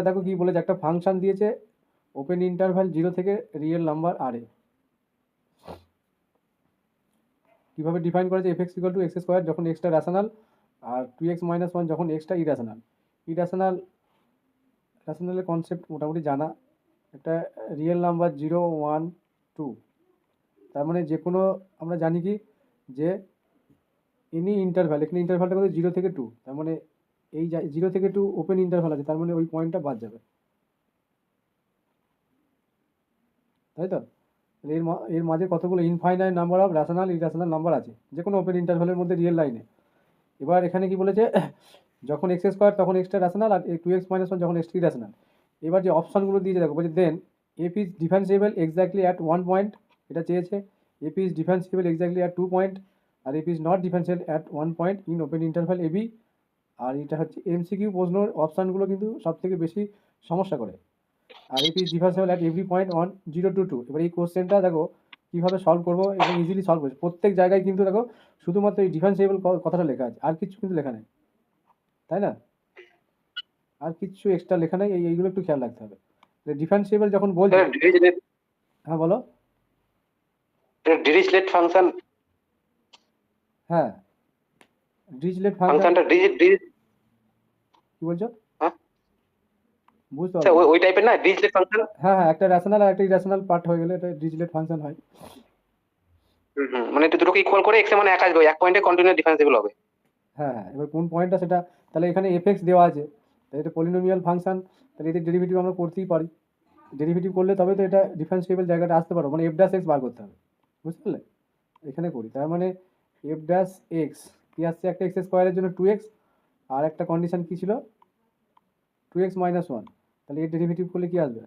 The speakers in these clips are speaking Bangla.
দেখো কি বলেছে, একটা ফাংশন দিয়েছে ওপেন ইন্টারভ্যাল 0 থেকে রিয়েল নাম্বার আর এ। কীভাবে ডিফাইন করেছে, F x equal two x square যখন এক্সটা র্যাশনাল, আর 2x-1 যখন এক্সটা ইরাশনাল। র্যাশনালের কনসেপ্ট মোটামুটি জানা, একটা রিয়েল নাম্বার 0, 1, 2, তার মানে যে কোনো, আমরা জানি কি যে এনি ইন্টারভ্যাল, এখানে ইন্টারভ্যালটা কত 0 থেকে 2, তার মানে এই 0 থেকে 2 ওপেন ইন্টারভ্যাল আছে, তার মানে ওই পয়েন্টটা বাদ যাবে, তাই তো? এর মাঝে কতগুলো infinite number of rational irrational number আছে যে কোনো ওপেন ইন্টারভ্যালের মধ্যে রিয়েল লাইনে। এবার এখানে কি বলেছে, যখন এক্স স্কোয়ার তখন এক্সটা র্যাশনাল, আর 2x-1 যখন এক্সটা ইরাশনাল। এবার যে অপশানগুলো দিয়েছে দেখো, বলছে then f is differentiable exactly at 1 point, এটা চেয়েছে। F is differentiable exactly at 2 point, আর f is not differentiable at 1 point in open interval AB. আর এটা হচ্ছে এমসিকিউ প্রশ্নর অপশানগুলো কিন্তু সব থেকে বেশি সমস্যা করে। আর f is differentiable at every point on 0 to 2। এবার এই কোশ্চেনটা দেখো কীভাবে সলভ করবো, এবং ইজিলি সলভ করছে। প্রত্যেক জায়গায় কিন্তু দেখো শুধুমাত্র এই ডিফারেন্সিয়েবল কথাটা লেখা আছে, আর কিছু কিন্তু লেখা নেই, তাই না? আর কিছু এক্সট্রা লেখা নেই, এইগুলো একটু খেয়াল রাখতে হবে। ডিফারেন্সিয়েবল যখন বলছে, হ্যাঁ বলো। ডিরিচলেট ফাংশন, হ্যাঁ ডিরিচলেট ফাংশনটা কি বলছো? বুঝতে পারছো? ওই টাইপের না ডিরিচলেট ফাংশন? হ্যাঁ হ্যাঁ, একটা র্যাশনাল আর একটা ইরাশনাল পার্ট হয়ে গেলে এটা ডিরিচলেট ফাংশন হয়। মানে দুটোকে ইকুয়াল করে এক্স এর মানে এক আসবে, এক পয়েন্টে কন্টিনিউয়াস ডিফারেন্সিয়েবল হবে। হ্যাঁ হ্যাঁ, এবার কোন পয়েন্টটা সেটা, তাহলে এখানে এফএক্স দেওয়া আছে, তাহলে এটা পলিনোমিয়াল ফাংশন, তাহলে এদের ডেরিভেটিভ আমরা করতেই পারি। ডেরিভেটিভ করলে তবে তো এটা ডিফারেন্সিয়েবল জায়গাটা আসতে পারো, মানে এফ ড্যাশ এক্স বার করতে হবে, বুঝতে পারলে? এখানে করি, তার মানে এফ ড্যাশ এক্স কি আসছে, একটা এক্স স্কোয়ারের জন্য 2x, আর একটা কন্ডিশন কি ছিল 2x-1, তাহলে এর ডেরিভেটিভ করলে কি আসবে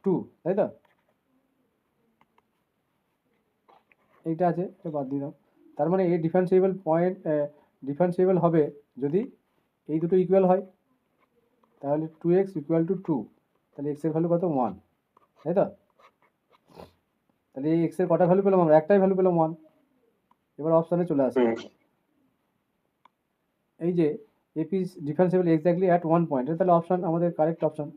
2, তাই তো? এইটা আছে, এটা বাদ দিয়ে দাও। তার মানে এই ডিফারেন্সিয়েবল হবে যদি এই দুটো ইকুয়াল হয়, তাহলে 2x = 2, তাহলে এক্সের ভ্যালু কত 1, তাই তো? তাহলে এই এক্সের কটা ভ্যালু পেলাম আমরা, একটাই ভ্যালু পেলাম 1। এবার অপশানে চলে আসে, এই যে F is differentiable exactly at 1 point, তাহলে অপশান আমাদের কারেক্ট অপশান।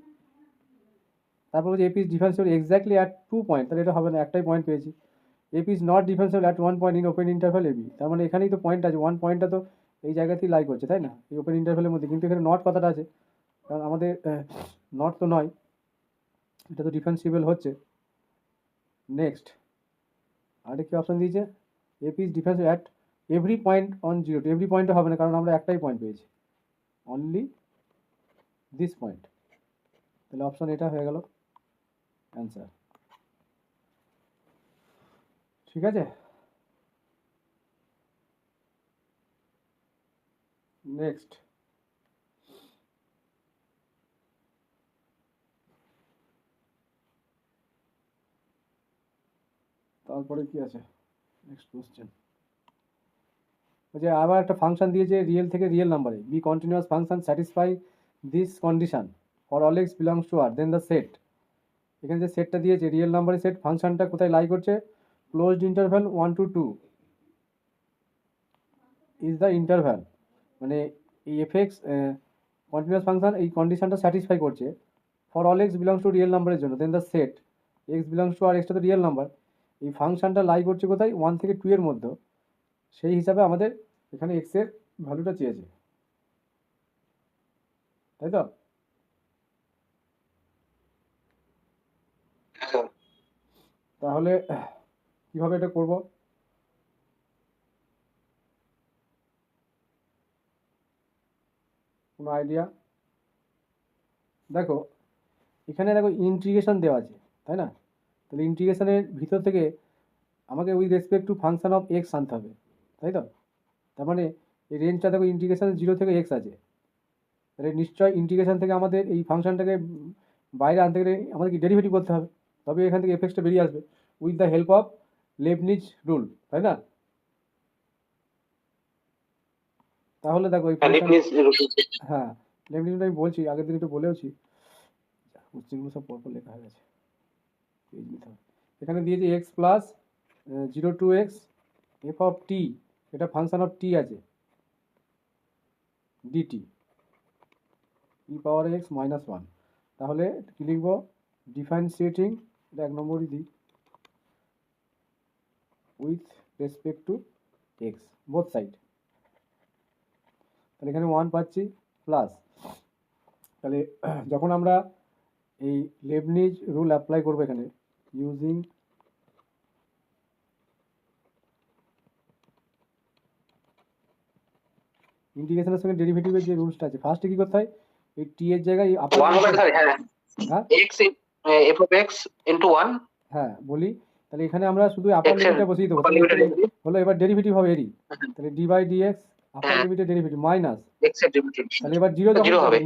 তারপর যে F is differentiable exactly at 2 point, তাহলে এটা হবে না, একটাই পয়েন্ট পেয়েছি। F is not differentiable at 1 point in open interval AB, তার মানে এখানেই তো পয়েন্ট আছে, 1 পয়েন্টটা তো এই জায়গাতেই লাই করছে, তাই না, এই ওপেন ইন্টারভ্যালের মধ্যে। কিন্তু এখানে নট কথাটা আছে, কারণ আমাদের নট তো নয়, এটা তো ডিফারেন্সিয়েবল হচ্ছে। নেক্সট আরেকটা কি অপশান দিয়েছে, f is differentiable at every point on 0 to, every পয়েন্টও হবে না, কারণ আমরা একটাই পয়েন্ট পেয়েছি, অনলি দিস পয়েন্ট। তাহলে অপশান এটা হয়ে গেল অ্যান্সার, ঠিক আছে। নেক্সট তারপরে কি আছে, নেক্সট কোশ্চেন। যে আবার একটা ফাংশন দিয়েছে রিয়েল থেকে রিয়েল নাম্বারে, be continuous function satisfy this condition for all x belongs to R, then the set. এখানে যে সেটটা দিয়েছে রিয়েল নাম্বারের সেট, ফাংশনটা কোথায় লাই করছে, closed interval 1 to 2 is the interval, মানে এই এফ এক্স কন্টিনিউয়াস ফাংশন এই কন্ডিশনটা স্যাটিসফাই করছে for all x belongs to real নাম্বারের জন্য, then the set x belongs to R, এক্সটা তো রিয়েল নাম্বার, এই ফাংশনটা লাই করছে কোথায় 1 থেকে 2 এর মধ্যে, সেই হিসাবে আমাদের এখানে এক্সের ভ্যালুটা চেয়েছে, তাই তো? তাহলে কিভাবে এটা করব, কোনো আইডিয়া? দেখো এখানে দেখো ইন্টিগ্রেশন দেওয়া আছে, তাই না? তাহলে ইন্টিগ্রেশনের ভিতর থেকে আমাকে with respect two function of x আনতে হবে, তাই তো? তার মানে এই রেঞ্জটা দেখো ইন্টিগ্রেশন 0 থেকে এক্স আছে, তাহলে নিশ্চয়ই ইন্টিগ্রেশন থেকে আমাদের এই ফাংশনটাকে বাইরে আনতে গেলে আমাদের কি ডেরিভেটিভ করতে হবে, তবে এখান থেকে এফএক্সটা বেরিয়ে আসবে with the help of Leibniz rule, তাই না? তাহলে দেখো এই হ্যাঁ লেবনিজ রুল আমি বলছি, আগের দিন একটু বলেওছি, কোশ্চেনগুলো সব পরপর লেখা হয়ে গেছে, পেজ নিতে হবে। এখানে দিয়েছে x plus 0 to x f of t, এটা ফাংশন অফ টি আছে d t, e power x minus one. তাহলে কী লিখবো, ডিফারেন্সিয়েটিং, এটা 1 নম্বরই দিই, with respect to x both side. তাহলে এখানে 1 পাচ্ছি প্লাস, তাহলে যখন আমরা এই লেবনিজ রুল অ্যাপ্লাই করবো এখানে, ইউজিং ইন্টিগ্রেশনের সঙ্গে ডেরিভেটিভের যে রুলসটা আছে, ফার্স্টে কি করতে হয়, এই টি এর জায়গায় আপার 1 হবে স্যার, হ্যাঁ হ্যাঁ x f of x into 1 হ্যাঁ বলি, তাহলে এখানে আমরা শুধু আপার x এর লিমিটটা বসিয়ে দেবো, upper limit এর derivative, হলো এবার ডেরিভেটিভ হবে এরই, তাহলে ডি বাই ডি এক্স আপার হ্যাঁ লিমিটের ডেরিভেটিভ মাইনাস, x এর derivative তাহলে এবার জিরো যখন জিরো হবে।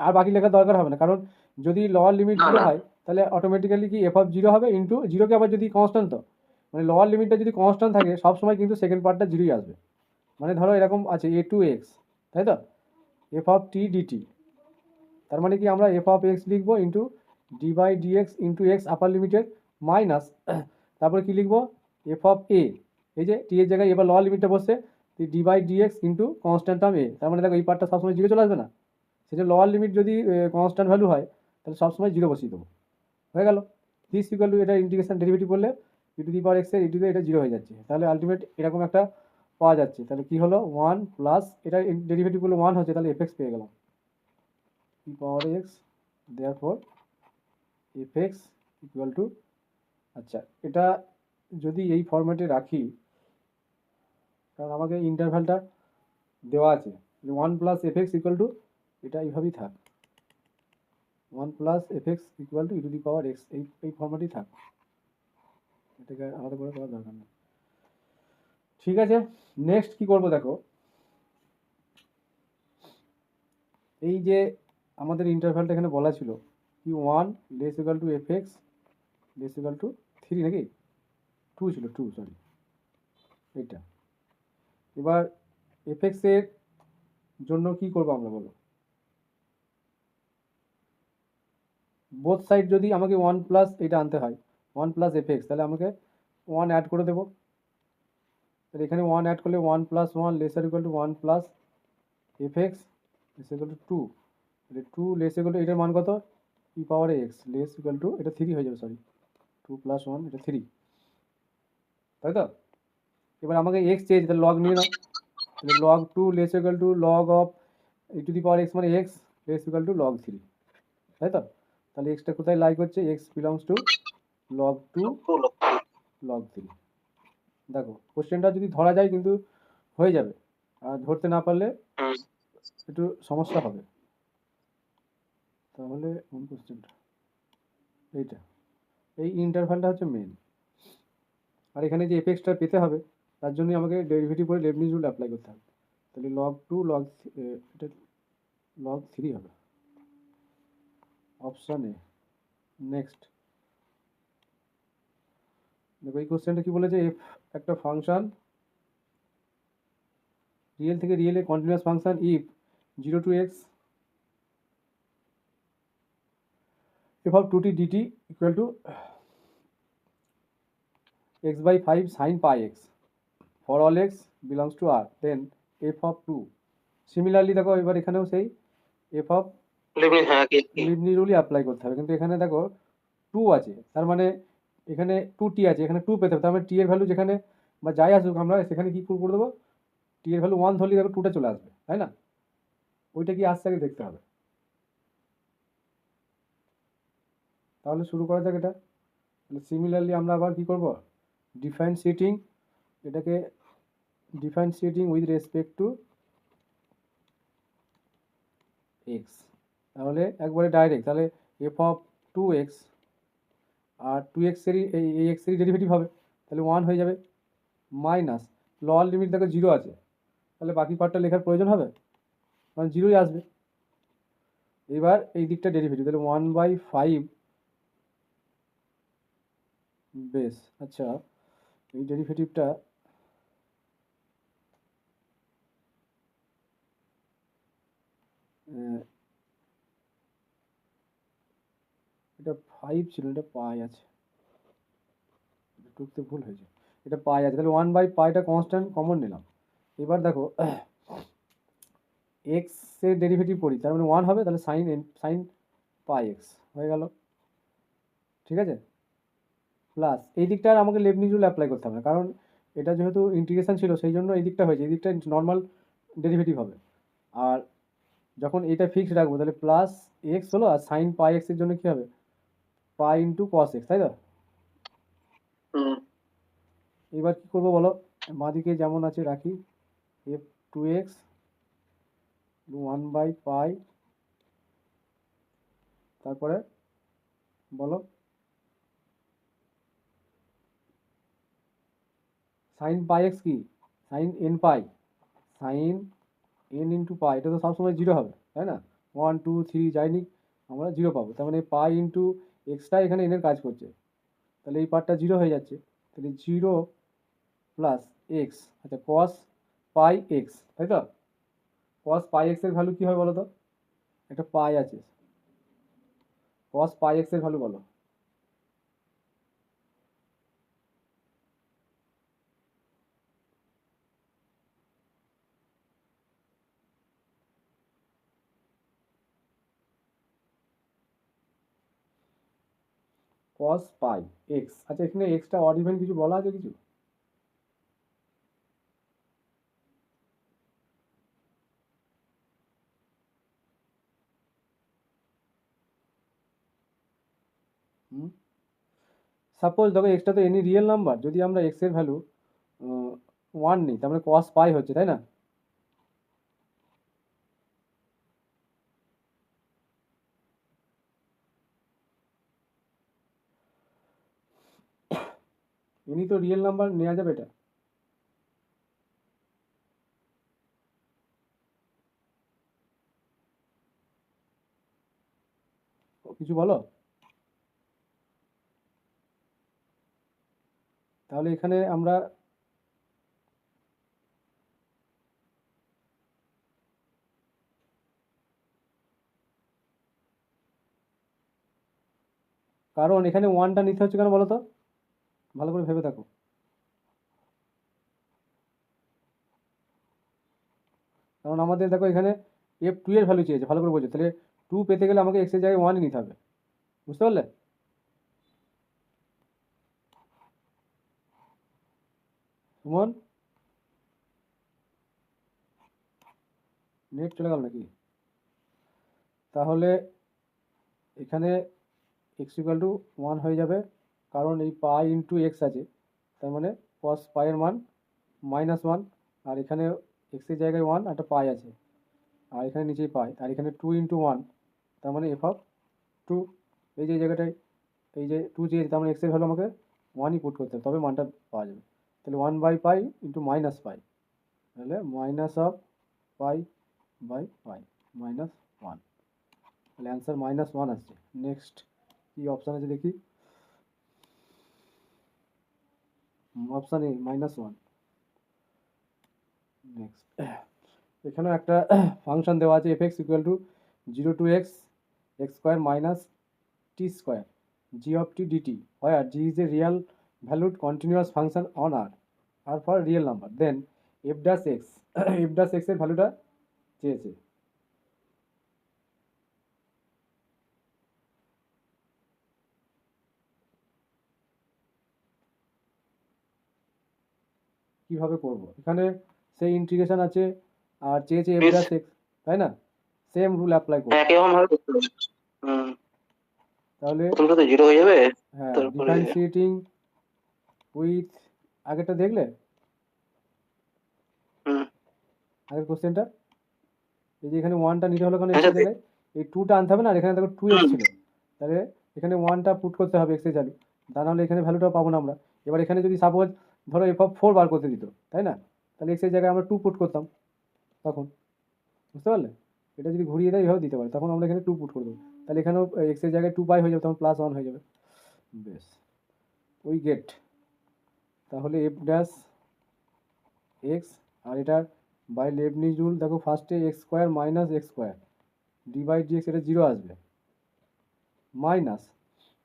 আর বাকি লেখার দরকার হবে না, কারণ যদি লোয়ার লিমিট না, জিরো না। হয় তাহলে অটোমেটিক্যালি কি এফ অফ জিরো হবে ইন্টু জিরোকে আবার যদি কনস্ট্যান্ট, তো মানে লোয়ার লিমিটটা যদি কনস্ট্যান্ট থাকে সবসময় কিন্তু সেকেন্ড পার্টটা জিরোই আসবে। মানে ধরো এরকম আছে এ টু এক্স, তাই তো, এফ অফ টি ডিটি, তার মানে কি আমরা এফ অফ এক্স লিখবো into d by d x into x upper limited minus, তারপরে কি লিখবো, এফ অফ এ, এই যে টি এর জায়গায় এবার লোয়ার লিমিটটা বসছে d by d x into constant term এ, তার মানে দেখো এই পার্টটা সবসময় জিরো চলে আসবে না, সেটা লোয়ার লিমিট যদি কনস্ট্যান্ট ভ্যালু হয় তাহলে সবসময় জিরো বসিয়ে দেবো, হয়ে গেল। দিস ইকুয়াল টু, এটা ইন্টিগ্রেশন ডেরিভেটিভ করলে ই টু দি পাওয়ার এক্স এর ই টু এটা জিরো হয়ে যাচ্ছে, তাহলে আলটিমেট এরকম একটা পাওয়া যাচ্ছে। তাহলে কি হলো 1 প্লাস, এটা ডেরিভেটিভ করলে 1 হচ্ছে, তাহলে এফ এক্স পেয়ে গেলাম, e power x, therefore f x equal to, আচ্ছা এটা যদি এই ফরম্যাটে রাখি, কারণ আমাকে ইন্টারভ্যালটা দেওয়া আছে, 1 plus F x equal two, এটা এইভাবেই থাক, 1 plus F x equal to e to the power x, এই ফরম্যাটেই থাক, এটাকে আলাদা করে করার দরকার নেই। ঠিক আছে, নেক্সট কি করব দেখো, এই যে আমাদের ইন্টারভ্যালটা এখানে বলা ছিল কি 1 less equal two F x less equal two 3 নাকি 2 ছিল, 2 সরি, এটা এবার এফ এক্স এর জন্য কি করবো আমরা বলো, বোথ সাইড যদি আমাকে 1 প্লাস এটা আনতে হয় 1 প্লাস এফ এক্স, তাহলে আমাকে 1 অ্যাড করে দেবো, তাহলে এখানে 1 অ্যাড করলে 1 plus 1 laser equal to 1 plus F x less equal two 2, তাহলে 2 লেস ইকুয়াল টু এটার মান কত, ই power x less equal two, এটা 3 হয়ে যাবে, সরি 2 প্লাস 1 এটা 3, তাই তো। এবার আমাকে এক্স চেয়েছে, তাহলে লগ নিয়ে নাও, তাহলে log 2 less equal to log of e to the power x মানে x less equal to log 3, তাই তো। তাহলে এক্সটা কোথায় লাই করছে, x belongs to log 2 log 3। দেখো কোশ্চেনটা যদি ধরা যায় কিন্তু হয়ে যাবে, আর ধরতে না পারলে একটু সমস্যা হবে। তাহলে কোন কোশ্চেনটা, এইটা, এই ইন্টারভ্যালটা হচ্ছে মেন, আর এখানে যে এফেক্সটা পেতে হবে তার জন্যই আমাকে ডেরিভেটিভ করে লেবনিজ রুল অ্যাপ্লাই করতে হবে, তাহলে লগ 2 লগ, এটা লগ 3 হবে, অপশান এ। নেক্সট দেখো এই কোশ্চেনটা কি বলেছে, এফ একটা ফাংশন রিয়েল থেকে রিয়েলে continuous function if 0 to x f of 2t dt equal to x by 5 sin pi x for all x belongs to R, then f of 2, similarly দেখো এবার এখানেও সেই f of লিবনিজ রুলই অ্যাপ্লাই করতে হবে, কিন্তু এখানে দেখো 2 আছে, তার মানে এখানে 2t আছে, এখানে 2 পেতে হবে, তার মানে t এর ভ্যালু যেখানে বা যাই আসুক আমরা সেখানে কি করে দেবো, t এর ভ্যালু 1 ধরলে দেখো 2টা চলে আসবে, তাই না, ওইটা কি আসছে আগে দেখতে হবে। তাহলে শুরু করা যাক এটা, তাহলে সিমিলারলি আমরা আবার কি করব, ডিফারেন্সিয়েটিং, এটাকে differentiating with respect to x, তাহলে একবারে ডাইরেক্ট, তাহলে F of 2x R 2x এরই এই এক্স এরই ডেরিভেটিভ হবে, তাহলে 1 হয়ে যাবে মাইনাস লোয়ার লিমিট দেখো 0 আছে, তাহলে বাকি পার্টটা লেখার প্রয়োজন হবে, কারণ 0ই আসবে। এবার এই দিকটা ডেরিভেটিভ, তাহলে 1/5 বেস, আচ্ছা এই ডেরিভেটিভটা এটা 5 ছিল, এটা পাই আছে, টুকতে ভুল হয়েছে, এটা পাই আছে, তাহলে 1/পাইটা কনস্ট্যান্ট কমন নিলাম। এবার দেখো এক্সের ডেরিভেটিভ করি, তার মানে 1 হবে, তাহলে সাইন পাই এক্স হয়ে গেল, ঠিক আছে। প্লাস এই দিকটা আর আমাকে লেবনিজ রুল অ্যাপ্লাই করতে হবে না, কারণ এটা যেহেতু ইন্টিগ্রেশন ছিল সেই জন্য এই দিকটা হয়েছে, এই দিকটা নর্মাল ডেরিভেটিভ হবে। আর যখন এটা ফিক্সড রাখবো তাহলে প্লাস এক্স হলো, আর সাইন পাই এক্সের জন্য কী হবে, পাই ইন্টু কস এক্স, তাই তো। এবার কী করবো বলো, বাঁদিকে যেমন আছে রাখি, এফ টু এক্স 1/পাই, তারপরে বলো সাইন পাই এক্স কি, সাইন এন পাই, সাইন এন ইন্টু পাই, এটা তো সবসময় 0 হবে, তাই না। 1 2 3 যায়নি, আমরা 0 পাবো, তার মানে পাই ইন্টু এক্সটা এখানে এনের কাজ করছে, তাহলে এই পার্টটা 0 হয়ে যাচ্ছে, তাহলে 0 প্লাস এক্স, আচ্ছা কস পাই এক্স, তাই তো। কস পাই এক্সের ভ্যালু কী হয় বলো তো, একটা পাই আছে, কস পাই এক্সের ভ্যালু বলো। কস পাই এক্স, আচ্ছা এখানে এক্সটা অড ইভেন কিছু বলা আছে কিছু, সাপোজ দেখো এক্সটা তো এনি রিয়েল নাম্বার, যদি আমরা এক্স এর ভ্যালু 1 নিই, তার মানে কস পাই হচ্ছে, তাই না। এনি তো রিয়েল নাম্বার নেওয়া যাবে এটা, কিছু বলো। তাহলে এখানে আমরা কারণ এখানে 1টা নিতে হচ্ছে কেন বলো তো, ভালো করে ভেবে থাকো। কারণ আমাদের দেখো এখানে এফ টু এর ভ্যালু চেয়েছে, ভালো করে বোঝো, তাহলে 2 পেতে গেলে আমাকে এক্স এর জায়গায় 1ই নিতে হবে, বুঝতে পারলে। সুমন, নেট চলে গেল নাকি, তাহলে এখানে এক্স ইকুয়াল টু 1 হয়ে যাবে, কারণ এই পাই ইন্টু এক্স আছে, তার মানে কস পাইয়ের মান -1, আর এখানে এক্সের জায়গায় 1 একটা পাই আছে, আর এখানে নিচেই পাই, আর এখানে 2 ইন্টু 1, তার মানে এফ অফ 2, এই যে জায়গাটায় এই যে 2 চেয়েছে, তার মানে এক্সের ভ্যালু আমাকে 1ই পুট করতে হবে, তবে মানটা পাওয়া যাবে। তাহলে 1/পাই ইন্টু মাইনাস পাই, তাহলে minus of pi by pi -1, তাহলে অ্যান্সার -1 আসছে। নেক্সট কি অপশান আছে দেখি, অপশান এ -1। নেক্সট এখানেও একটা ফাংশন দেওয়া আছে, f x equal to 0 to x square minus t square g of t dt, where g is a real valued continuous function on r for real number, then f dash x f dash x এর ভ্যালুটা চেয়েছে। কিভাবে করব, এখানে সেই ইন্টিগ্রেশন আছে আর চেয়েছে এফ ড্যাশ এক্স, তাই না, সেম রুল অ্যাপ্লাই করব। একই রকম ভাবে করতে হবে। তাহলে প্রথমটা তো 0 হয়ে যাবে, হ্যাঁ, তারপরে ডিফারেন্সিয়েটিং উইথ, আগেরটা দেখলে, আগের কোশ্চেনটা, এই যে এখানে 1টা নিতে হলো কারণ এক্সের জায়গায় এই 2টা আনতে হবে না, আর এখানে দেখো 2x ছিল, তাহলে এখানে 1টা পুট করতে হবে এক্সের ভ্যালু, তা নাহলে এখানে ভ্যালুটা পাবো না আমরা। এবার এখানে যদি সাপোজ ধরো এফ অফ 4 বার করতে দিত, তাই না, তাহলে এক্সের জায়গায় আমরা 2 পুট করতাম তখন, বুঝতে পারলে। এটা যদি ঘুরিয়ে দেয় এভাবে দিতে পারে, তখন আমরা এখানে 2 পুট করে দেবো, তাহলে এখানেও এক্সের জায়গায় 2 পাই হয়ে যাবে, তখন +1 হয়ে যাবে, বেশ উই গেট। তাহলে এফ ড্যাশ এক্স, আর এটার বাই লেবনিজ রুল দেখো, ফার্স্টে x square minus x square d/dx, এটা 0 আসবে, মাইনাস,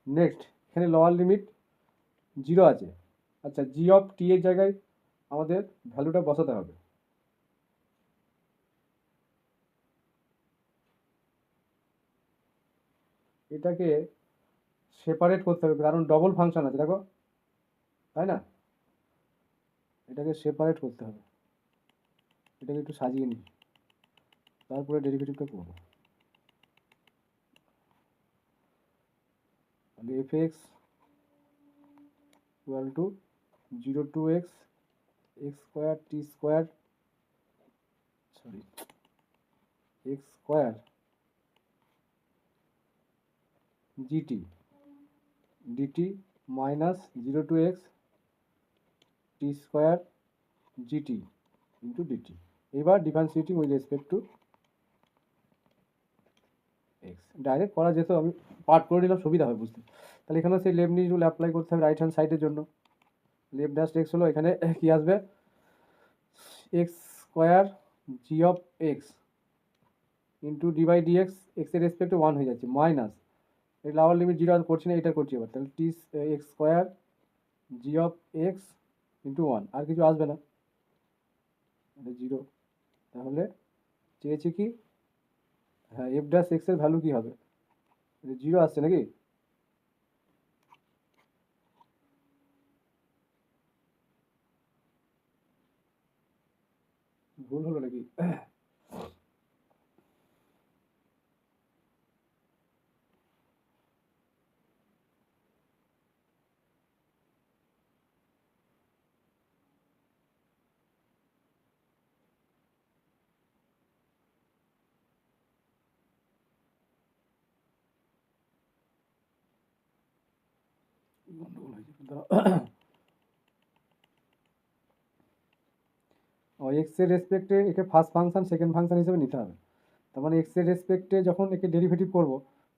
নেক্সট এখানে লোয়ার লিমিট 0 আছে, আচ্ছা জি অফ টি এর জায়গায় আমাদের ভ্যালুটা বসাতে হবে, এটাকে সেপারেট করতে হবে, কারণ ডবল ফাংশন আছে দেখো, তাই না? এটাকে সেপারেট করতে হবে, এটাকে একটু সাজিয়ে নিই, তারপরে ডেরিভেটিভটা করবো। তাহলে f x equal to 0 to x x square t square, sorry, x square g t d t minus 0 to x t square g t into d t. এবার differentiating with respect to x. Direct করা যেত, আমি পার্ট করে নিলাম, সুবিধা হয় বুঝতে। তাহলে এখানে সেই লেবনিজ রুল অ্যাপ্লাই করতে হবে রাইট হ্যান্ড সাইডের জন্য। লেফট ড্যাশ এক্স হলো, এখানে কি আসবে, x square g of x into d by d x, এক্সের রেসপেক্টে 1 হয়ে যাচ্ছে, মাইনাস এই লোয়ার লিমিট 0 আর করছি না, এটা করছি এবার। তাহলে t x square g of x into 1, আর কিছু আসবে না, 0। তাহলে চেয়েছে কি, হ্যাঁ এফ ড্যাশ এক্সের ভ্যালু কী হবে, 0 আসছে নাকি? ভুল হলো নাকি? গন্ডগোল হয়েছে, ও এক্সের রেসপেক্টে একে ফার্স্ট ফাংশন সেকেন্ড ফাংশন হিসেবে নিতে হবে। তার মানে এক্সের রেসপেক্টে যখন একে ডেরিভেটিভ করব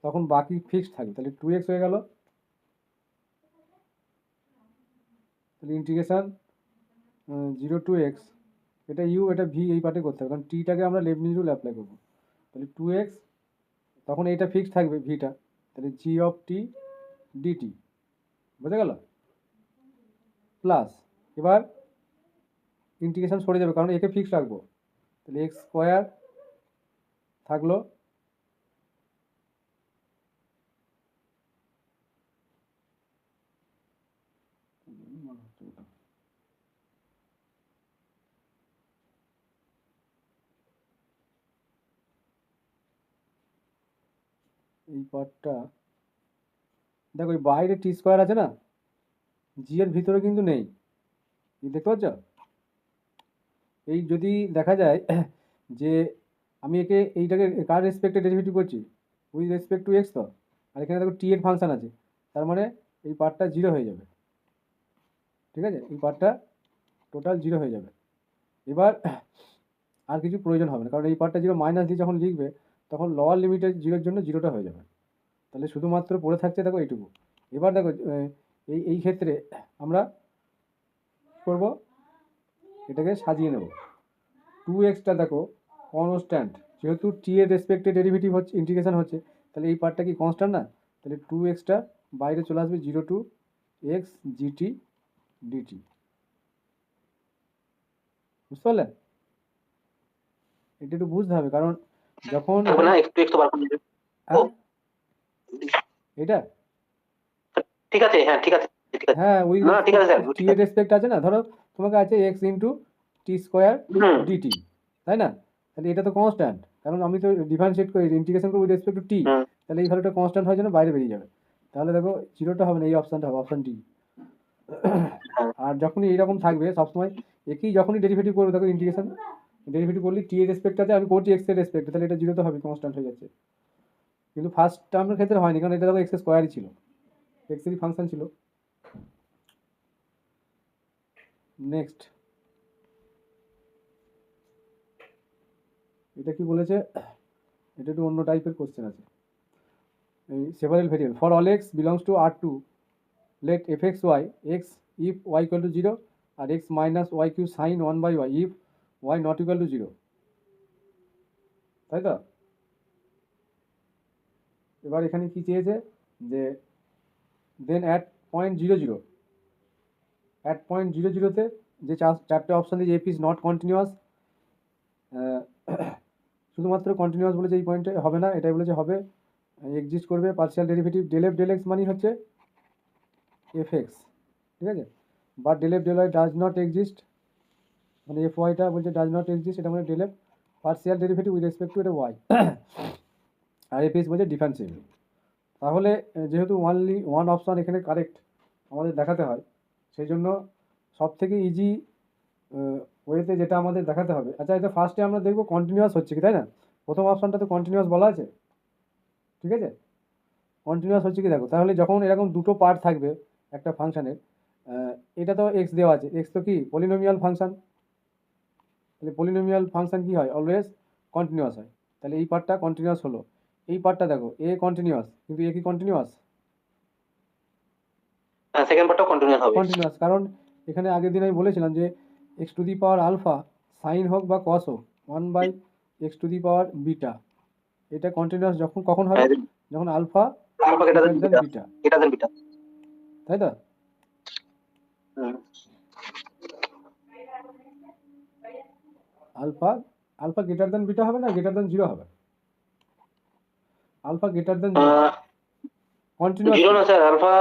তখন বাকি ফিক্সড থাকবে, তাহলে 2x হয়ে গেল। তাহলে ইন্টিগ্রেশন 0 to x, এটা ইউ এটা ভি এই পার্টে করতে হবে, কারণ টিটাকে আমরা লেবনিজ রুল অ্যাপ্লাই করবো। তাহলে 2x, তখন এইটা ফিক্সড থাকবে ভিটা, তাহলে জি অফ টি ডিটি, বুঝা গেল? প্লাস এবার ইন্টিগ্রেশন সরে যাবে, কারণ একে ফিক্সড রাখবো, তাহলে এক্স স্কোয়ার থাকলো এই পার্টটা, দেখো ওই বাইরে টি স্কোয়ার আছে না, জি এর ভিতরে কিন্তু নেই, এই দেখতে পাচ্ছ? এই যদি দেখা যায় যে আমি একে এইটাকে কার রেসপেক্টে ডেরিভেটিভ করছি, উইথ রেসপেক্ট টু এক্স, তো আর এখানে দেখো টি এর ফাংশন আছে, তার মানে এই পার্টটা 0 হয়ে যাবে, ঠিক আছে? এই পার্টটা টোটাল 0 হয়ে যাবে। এবার আর কিছু প্রয়োজন হবে না, কারণ এই পার্টটা 0 মাইনাস দিয়ে যখন লিখবে তখন লোয়ার লিমিটের 0-এর জন্য 0টা হয়ে যাবে। তাহলে শুধুমাত্র পড়ে থাকছে দেখো এইটুকু। এবার দেখো এই ক্ষেত্রে আমরা করব, এটাকে সাজিয়ে নেব। 2xটা দেখো কনস্ট্যান্ট, যেহেতু টি এর রেসপেক্টে ডেরিভেটিভ হচ্ছে, ইন্টিগ্রেশন হচ্ছে, তাহলে এই পার্টটা কি কনস্ট্যান্ট না? তাহলে 2xটা বাইরে চলে আসবে, 0 to x জিটি ডিটি, বুঝতে পারলেন? এটা একটু বুঝতে হবে, কারণ যখন না একটু একটু বার করে নেবে। হ্যাঁ, এটা ঠিক আছে, হ্যাঁ ঠিক আছে, ঠিক আছে। হ্যাঁ ওই না ঠিক আছে স্যার, টি এর রেসপেক্ট আছে না, ধরো তোমাকে আছে x into T square DT, তাই না? তাহলে এটা তো কনস্ট্যান্ট, কারণ আমি তো ডিফারেন্সিয়েট করে ইন্টিগ্রেশন করবো উইথ রেসপেক্ট টু টি, তাহলে এই ভ্যালুটা কনস্ট্যান্ট হওয়ার জন্য বাইরে বেরিয়ে যাবে। তাহলে দেখো 0টা হবে না, এই অপশানটা হবে, অপশান ডি। আর যখনই এইরকম থাকবে সবসময়, একই যখনই ডেরিভেটিভ করবে দেখো ইন্টিগ্রেশন ডেরিভেটিভ করলে টি এর রেসপেক্ট আছে, আমি করছি এক্স এর রেসপেক্ট, তাহলে এটা 0 তো হবে, কনস্ট্যান্ট হয়ে যাচ্ছে। কিন্তু ফার্স্ট টার্মের ক্ষেত্রে হয়নি, কারণ এটা দেখো এক্স স্কোয়ারই ছিল, এক্স এরই ফাংশন ছিল। নেক্সট এটা কি বলেছে, এটা একটু অন্য টাইপের কোশ্চেন আছে। এই several variable for all x belongs two R2 let fx y x if y equal to 0 আর x minus y cube sin 1/y if y not equal to 0, তাই তো? এবার এখানে কি চেয়েছে, যে then at point 0 at point 0তে যে চারটে অপশান দিয়ে এফ ইজ নট কন্টিনিউয়াস, শুধুমাত্র কন্টিনিউয়াস বলেছে, এই পয়েন্টে হবে না, এটাই বলেছে হবে এক্সিস্ট করবে partial derivative del f del x মানে হচ্ছে এফ এক্স, ঠিক আছে, but del f del y does not exist, মানে এফ ওয়াইটা বলছে ডাজ নট এক্সিস্ট, এটা মানে del f partial derivative with respect to এটা ওয়াই, আর এফ এক্স বলছে ডিফারেন্সিয়েবল। তাহলে যেহেতু ওয়ান অপশান এখানে কারেক্ট আমাদের দেখাতে হয়, সেই জন্য সব থেকে ইজি ওয়েতে যেটা আমাদের দেখাতে হবে, আচ্ছা এটা ফার্স্টে আমরা দেখবো কন্টিনিউয়াস হচ্ছে কি, তাই না? প্রথম অপশানটা তো কন্টিনিউয়াস বলা আছে, ঠিক আছে, কন্টিনিউয়াস হচ্ছে কি দেখো, তাহলে যখন এরকম দুটো পার্ট থাকবে একটা ফাংশানের, এটা তো এক্স দেওয়া আছে, এক্স তো কি পলিনোমিয়াল ফাংশন, তাহলে পলিনোমিয়াল ফাংশন কি হয় অলওয়েজ কন্টিনিউয়াস হয়, তাহলে এই পার্টটা কন্টিনিউয়াস হলো, এই পার্টটা দেখো এ কন্টিনিউয়াস, কিন্তু এ কি কন্টিনিউয়াস? সেকেন্ড পার্টটাও কন্টিনিউয়াস হবে। কন্টিনিউয়াস, কারণ এখানে আগের দিন আমি বলেছিলাম যে x to the power alpha sine হোক বা কস হোক 1/x to the power beta, এটা কন্টিনিউয়াস যখন কখন হবে, যখন alpha alpha greater than greater beta, than beta, greater than beta. তাই তো? Alpha alpha greater than beta হবে না গ্রেটার দেন জিরো হবে? Alpha greater than zero continuous. Zero না স্যার, আলফা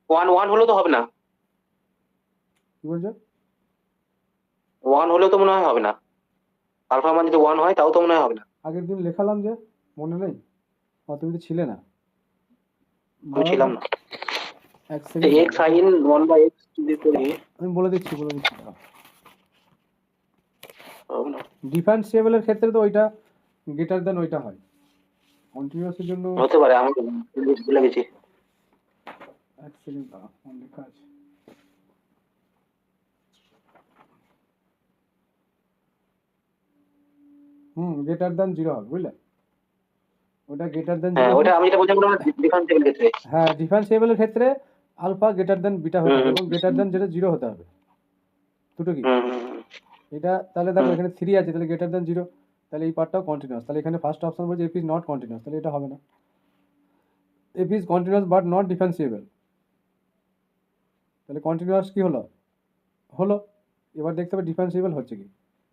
ওয়ান ওয়ান হলেও তো হবে না, কি বলছো? ওয়ান হলেও তো মনে হয় হবে না, আলফা মান যদি ওয়ান হয় তাও তো মনে হয় হবে না। আগের দিন লেখালাম যে, মনে নেই? তুমি তো ছিলে না। আমি ছিলাম না। এক second x sine one by x যদি করি আমি বলে দিচ্ছি দাঁড়াও। হবে না, ডিফারেন্সিয়েবলের ক্ষেত্রে তো ওইটা গ্রেটার দেন ওইটা হয়, কন্টিনিউয়াসের জন্য। হতে পারে, আমি তো ভুলে গেছি। এক সেকেন্ড দাঁড়াও, আমার লেখা আছে। গ্রেটার দেন জিরো হবে, বুঝলে? ওটা গ্রেটার দেন হ্যাঁ, জিরো ওটা আমি যেটা বলছিলাম ডিফারেন্সিয়াল ক্ষেত্রে। হ্যাঁ, ডিফারেন্সিয়েবলের ক্ষেত্রে আলফা গ্রেটার দেন বিটা হতে হবে হুম, এবং গ্রেটার দেন যেটা জিরো হতে হবে, দুটো কি? হুম, হুম, হুম। এটা তাহলে দেখো হুম। এখানে 3 আছে, তাহলে গ্রেটার দেন জিরো, তাহলে এই পার্টটাও কন্টিনিউয়াস, তাহলে এখানে ফার্স্ট অপশন বলছে এফ ইজ নট কন্টিনিউয়াস, তাহলে এটা হবে না। F is continuous but not differentiable, তাহলে কন্টিনিউয়াস কি হলো? হলো। এবার দেখতে হবে ডিফারেন্সিয়েবল হচ্ছে কি,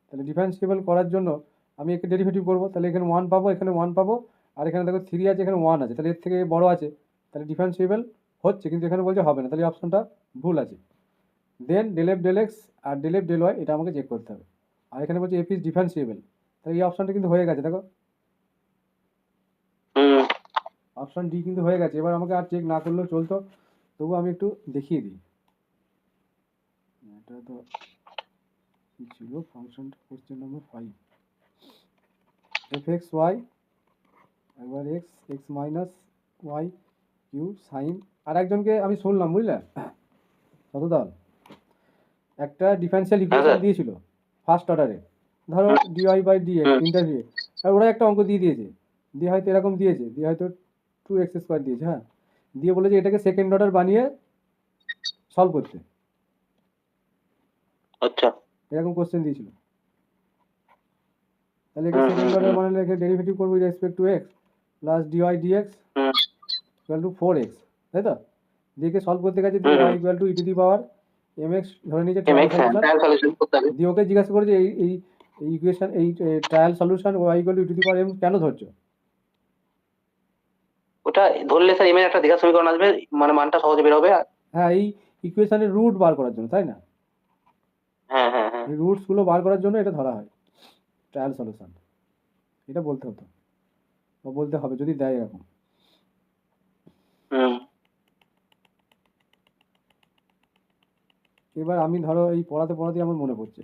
তাহলে ডিফারেন্সিয়েবল করার জন্য আমি একে ডেরিভেটিভ করবো, তাহলে এখানে 1 পাবো, এখানে 1 পাবো, আর এখানে দেখো 3 আছে, এখানে 1 আছে, তাহলে এর থেকে বড় আছে, তাহলে ডিফারেন্সিয়েবল হচ্ছে, কিন্তু এখানে বলছে হবে না, তাহলে অপশনটা ভুল আছে। দেন ডেল এফ ডেল এক্স আর ডেল এফ ডেল ওয়াই এটা আমাকে চেক করতে হবে, আর এখানে বলছে এফ ইজ ডিফারেন্সিয়েবল, তাহলে এই অপশনটা কিন্তু হয়ে গেছে, দেখো হুম। অপশন ডি কিন্তু হয়ে গেছে। এবার আমাকে আর চেক না করলেও চলতো, তবু আমি একটু দেখিয়ে দিই। এটা তো কি ছিল ফাংশনটা, question number 5, f x y, একবার x x minus y q sine, আর একজনকে আমি শুনলাম, বুঝলে শতদল, একটা ডিফারেন্সিয়াল হ্যাঁ ইকুয়েশন স্যার। দিয়েছিল ফার্স্ট অর্ডারে, ধরো dy by dx hmm. Interview, আর ওরা একটা অঙ্ক দিয়ে দিয়েছে, দিয়ে হয়তো এরকম দিয়েছে, দিয়ে হয়তো 2x² দিয়েছে, হ্যাঁ, দিয়ে বলেছে এটাকে সেকেন্ড অর্ডার বানিয়ে সলভ করতে, আচ্ছা। এরকম কোশ্চেন দিয়েছিল। তাহলে একে হুম, সেকেন্ড হুম, অর্ডার হুম, বানালে একে ডেরিভেটিভ করবো with respect to x plus dy dx hmm, equal to 4x, তাই তো? দিয়ে সলভ করতে গেছে, দিয়ে hmm, y hmm. Equal to e to the power mx ধরে নিয়েছে এম ট্রায়াল এক্স, হ্যাঁ, সলিউশন, ট্রায়াল সলিউশন করতে হবে। দিয়ে ওকে জিজ্ঞাসা করেছে এই এই এই ইকুয়েশন এই trial solution y equal to e to the power m কেন ধরছো? ওটা ধরলে স্যার এম এর একটা দ্বিঘাত সমীকরণ আসবে, মানে মানটা সহজে বের হবে। হ্যাঁ, এই ইকুয়েশনের রুট বার করার জন্য, তাই না? হ্যাঁ, হ্যাঁ, হ্যাঁ। এই রুটসগুলো বার করার জন্য এটা ধরা হয় ট্রায়াল সলিউশন, এটা বলতে হতো বা বলতে হবে যদি দেয় এরকম। হুম। এবার আমি ধরো এই পড়াতে পড়াতে আমার মনে পড়ছে,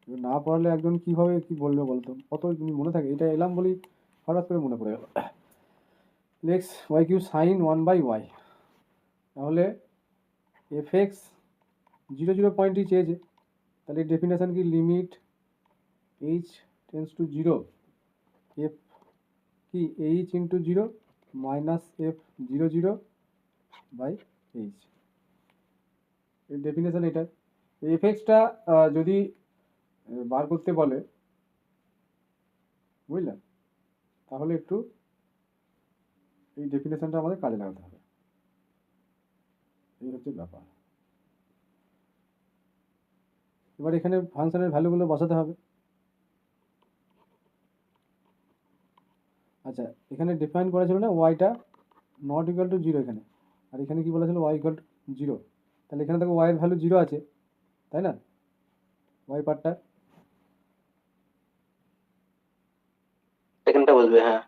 এবার না পড়ালে একজন কীভাবে কি বলবে বলতো, কত মনে থাকে, এটা এলাম বলি হঠাৎ করে মনে পড়ে গেল। X Y q sign 1/y, তাহলে এফ এক্স 0 পয়েন্টই চেয়েছে, তাহলে ডেফিনেশন কি limit h tends to zero, f কি h into zero minus f 0/এইচ, এর ডেফিনেশন এটা। এফ এক্সটা যদি বার করতে বলে, বুঝলে, তাহলে একটু এই ডেফিনেশনটা আমাদের কাজে লাগাতে হবে, এই হচ্ছে ব্যাপার। এবার এখানে ফাংশনের ভ্যালুগুলো বসাতে হবে, আচ্ছা, এখানে ডিফাইন করা ছিল না ওয়াইটা নট ইকুয়াল টু জিরো এখানে, আর এখানে কি বলা ছিল ওয়াই ইকুয়াল টু জিরো। তাহলে এখানে দেখো ওয়াইয়ের ভ্যালু জিরো আছে, তাই না? ওয়াই পার্টটা সেকেন্ডটা বসবে, হ্যাঁ।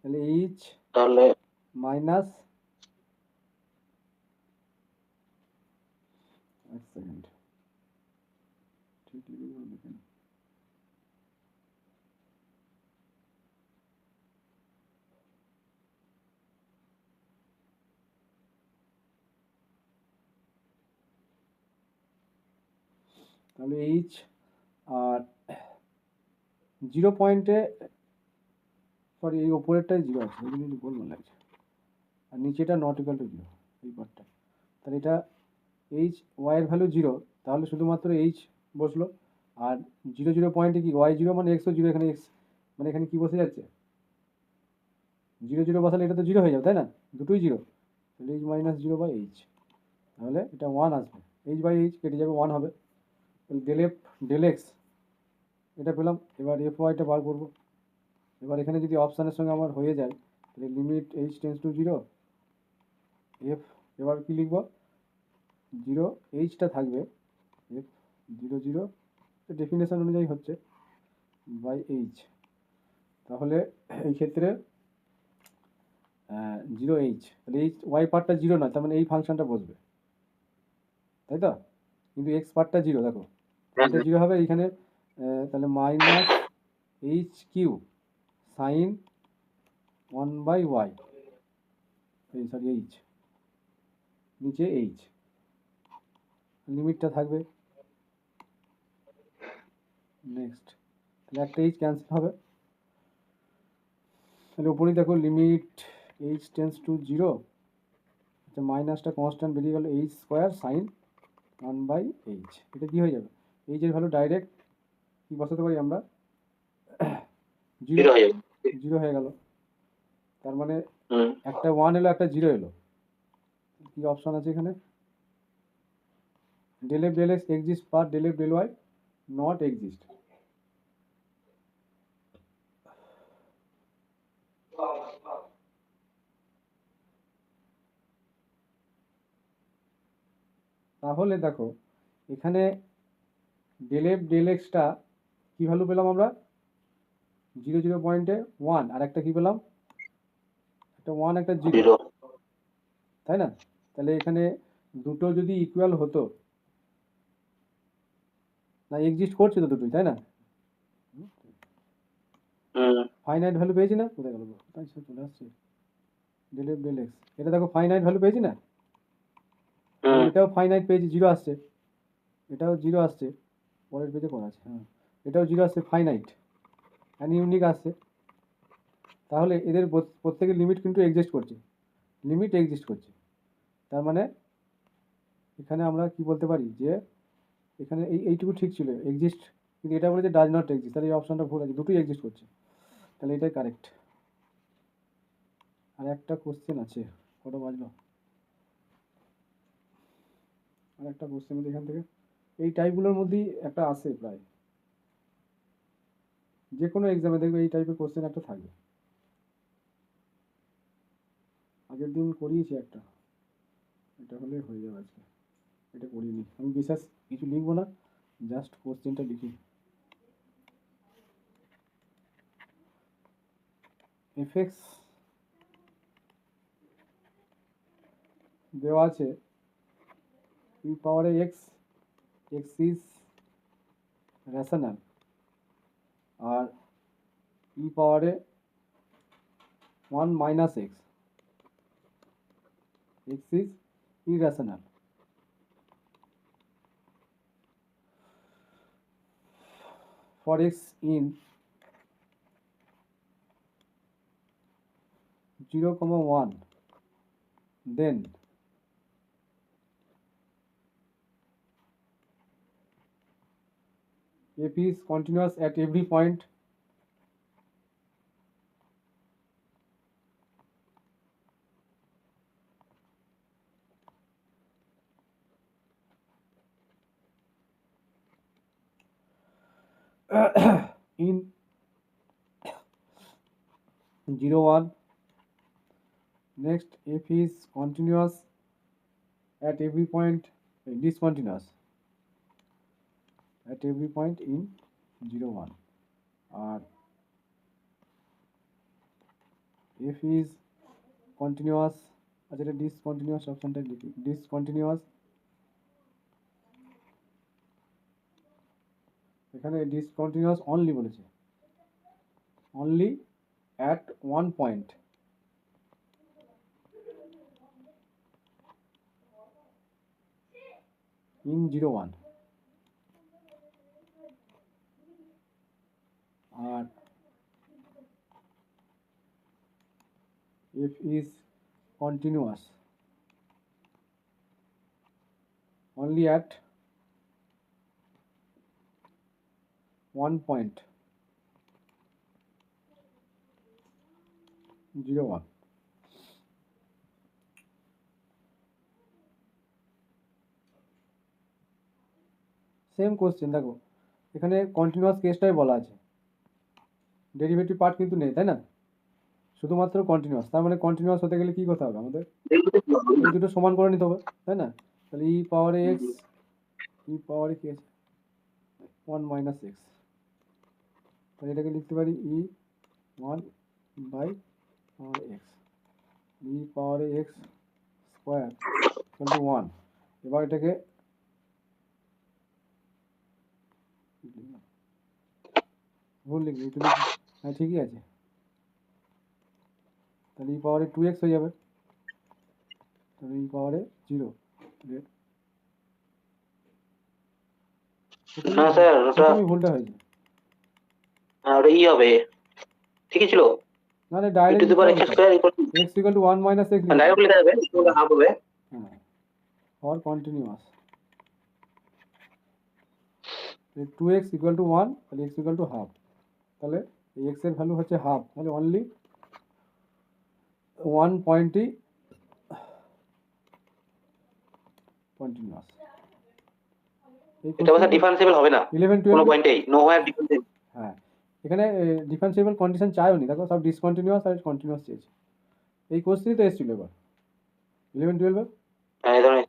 তাহলে এইচ তাহলে মাইনাস, এক সেকেন্ড ঠিক লিখে দেখেন, তাহলে এইচ আর জিরো পয়েন্টে, সরি এই ওপরেরটাই জিরো আছে, এই জন্য গোল মনে লাগছে, আর নিচেটা নট ইকুয়াল টু জিরো এই পার্টটা। তাহলে এটা এইচ ওয়াইয়ের ভ্যালু জিরো, তাহলে শুধুমাত্র এইচ বসলো। আর জিরো জিরো পয়েন্টে কি ওয়াই জিরো মানে এক্সও জিরো, এখানে এক্স মানে এখানে কি বসে যাচ্ছে, জিরো জিরো বসালে এটা তো জিরো হয়ে যাবে, তাই না? দুটোই জিরো, তাহলে h minus zero by h, তাহলে এটা ওয়ান আসবে, এইচ বাই এইচ কেটে যাবে, ওয়ান হবে। তাহলে ডেল এফ ডেল এক্স এটা পেলাম। এবার এফ ওয়াইটা বার করবো। এবার এখানে যদি অপশানের সঙ্গে আমার হয়ে যায়, তাহলে limit h tends to zero F, এবার কি লিখবো, জিরো এইচটা থাকবে এফ জিরো জিরো, ডেফিনেশন অনুযায়ী হচ্ছে বাই এইচ। তাহলে এই ক্ষেত্রে জিরো এইচ, তাহলে এইচ ওয়াই পার্টটা জিরো নয়, তার মানে এই ফাংশনটা বসবে, তাই তো? কিন্তু এক্স পার্টটা জিরো, দেখো এটা জিরো হবে এইখানে, তাহলে minus h q sine one by y, এই সরি এইচ, নিচে এইচ, লিমিটটা থাকবে নেক্সট, তাহলে একটা এইচ ক্যান্সেল হবে। তাহলে উপরেই দেখো limit h tends to zero, আচ্ছা মাইনাসটা কনস্ট্যান্ট বেরিয়ে গেল, h square sine one by h, এটা কী হয়ে যাবে, এইচের ভ্যালু ডাইরেক্ট কী বসাতে পারি আমরা, জিরো, জিরো হয়ে যাবে। জিরো হয়ে গেল। তার মানে হুম। একটা ওয়ান এলো একটা জিরো এলো, কী অপশান আছে এখানে, del f del x exist per del f del y not exist. তাহলে দেখো এখানে ডেল এফ ডেল এক্সটা কী ভ্যালু পেলাম আমরা, জিরো জিরো পয়েন্টে ওয়ান, আর একটা কী পেলাম, একটা ওয়ান একটা জিরো, জিরো। তাই না? তাহলে এখানে দুটো যদি ইকুয়াল হতো, না এক্সিস্ট করছে তো দুটোই, তাই না? হুম। ফাইনাইট ভ্যালু পেয়েছি না, কোথায় গেল, কোথায় সে চলে আসছে, ডেল এফ ডেল এক্স, এটা দেখো ফাইনাইট ভ্যালু পেয়েছি না, হুম। এটাও ফাইনাইট পেয়েছি, জিরো আসছে, এটাও জিরো আসছে, পরের পেজে করা আছে, হ্যাঁ এটাও জিরো আসছে, ফাইনাইট অ্যান্ড ইউনিক আসছে। তাহলে এদের প্রত্যেকের লিমিট কিন্তু এক্সিস্ট করছে, লিমিট এক্সিস্ট করছে। তার মানে এখানে আমরা কি বলতে পারি যে এখানে এইটুকু ঠিক ছিল এক্সিস্ট, কিন্তু এটা বলেছে ডাজ নট এক্সিস্ট, তাহলে এই অপশনটা ভুল আছে, দুটোই এক্সিস্ট করছে, তাহলে এটাই কারেক্ট। আর একটা কোশ্চেন আছে, কটা বাজলো, আর একটা কোশ্চেন আছে এখান থেকে, এই টাইপগুলোর মধ্যেই একটা আসে প্রায়, যে কোনো এক্সামে দেখবে এই টাইপের কোশ্চেন একটা থাকবে। আগের দিন করিয়েছি একটা, এটা হলে হয়ে যাবে আজকে, এটা করিনি আমি, বিশেষ কিছু লিখবো না, জাস্ট কোশ্চেনটা লিখি। এফএক্স দেওয়া আছে ই পাওয়ারে এক্স, এক্স ইজ রেশনাল, আর ই পাওয়ারে one minus x, x is irrational. For x in 0, 1, then f is continuous at every point in 0 1. Next, f is continuous at every point, discontinuous at every point in 0 1. আর f is continuous, আচ্ছা এটা discontinuous অপশনটা লিখি, discontinuous, এখানে discontinuous only বলেছে, only at one point in 0 1. আর f is continuous only at one point 0 1. Same question, দেখো এখানে কন্টিনিউয়াস কেসটাই বলা আছে, ডেরিভেটিভ পার্ট কিন্তু নেই, তাই না, শুধুমাত্র কন্টিনিউয়াস। তার মানে কন্টিনিউয়াস হতে গেলে কি করতে হবে আমাদের, এই দুটো সমান করে নিতে হবে, তাই না। তাহলে ই পাওয়ারে এক্স, ই পাওয়ারে কি আছে 1 মাইনাস এক্স, তাহলে এটাকে লিখতে পারি ই 1 বাই পাওয়ার এক্স, ই পাওয়ারে এক্স স্কোয়ার ইকুয়াল টু 1। এবার এটাকে ভুল লিখলি, হ্যাঁ ঠিকই আছে, তাহলে ই পাওয়ারে 2x হয়ে যাবে, তাহলে ই পাওয়ারে 0। না স্যার, ওটা ভুলটা হয়েছে, ওটা ই হবে, ঠিকই ছিল। নাহলে e direct to the power x square equal to x equal to 1 minus x, direct লেখা যাবে, ওটা হাফ হবে। হ্যাঁ, or continuous, 2x equal to 1, তাহলে x equal to half, তাহলে এই x এর ভ্যালু হচ্ছে হাফ, মানে অনলি 1 পয়েন্টই কন্টিনিউয়াস। এটা মানে ডিফারেন্সিবল হবে না 11 কোনো 12, পয়েন্টেই, নো হোয়ার ডিফারেন্সিবল। হ্যাঁ এখানে ডিফারেন্সিবল কন্ডিশন চাইও নি, দেখো সব ডিসকন্টিনিউয়াস আর কন্টিনিউয়াস চেয়েছে, এই কোর্সেই তো এসেছিল এবার 11 12 হ্যাঁ এই ধরনের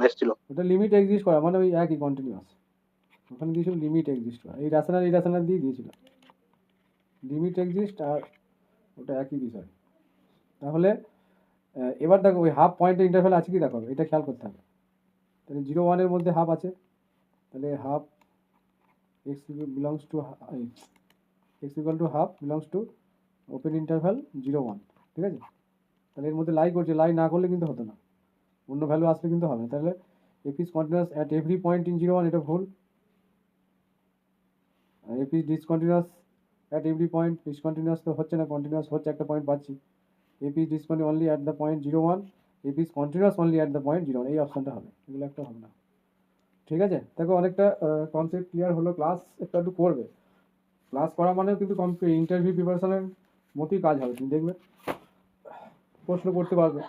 এসেছিল। ওটা লিমিট এক্সিস্ট করা মানে ওই একই কন্টিনিউয়াস, ওখানে দিয়েছিল লিমিট এক্সিস্ট করা, এই রেশনাল দিয়ে দিয়েছিল লিমিট এক্সিস্ট, আর ওটা একই বিষয়। তাহলে এবার দেখো ওই হাফ পয়েন্টের ইন্টারভ্যাল আছে কি দেখো, এটা খেয়াল করতে হবে। তাহলে 0 1 এর মধ্যে হাফ আছে, তাহলে half x belongs to x equal to half belongs to open interval 0 1, ঠিক আছে। তাহলে এর মধ্যে লাই করছে, লাই না করলে কিন্তু হতো না, অন্য ভ্যালু আসলে কিন্তু হবে না। তাহলে f is continuous at every point in 0 1, এটা ভুল। আর f is discontinuous at every point, discontinuous তো হচ্ছে না, কন্টিনিউয়াস হচ্ছে, একটা পয়েন্ট পাচ্ছি। F is discontinuous only at the point 0 1, f is continuous only at the point 0 1, এই অপশনটা হবে, এগুলো একটা হবে না, ঠিক আছে। দেখো অনেকটা কনসেপ্ট ক্লিয়ার হলো, ক্লাস একটু করবে, ক্লাস করা মানেও কিন্তু ইন্টারভিউ প্রিপারেশনের মতোই কাজ হবে, তুমি দেখবে প্রশ্ন করতে পারবে।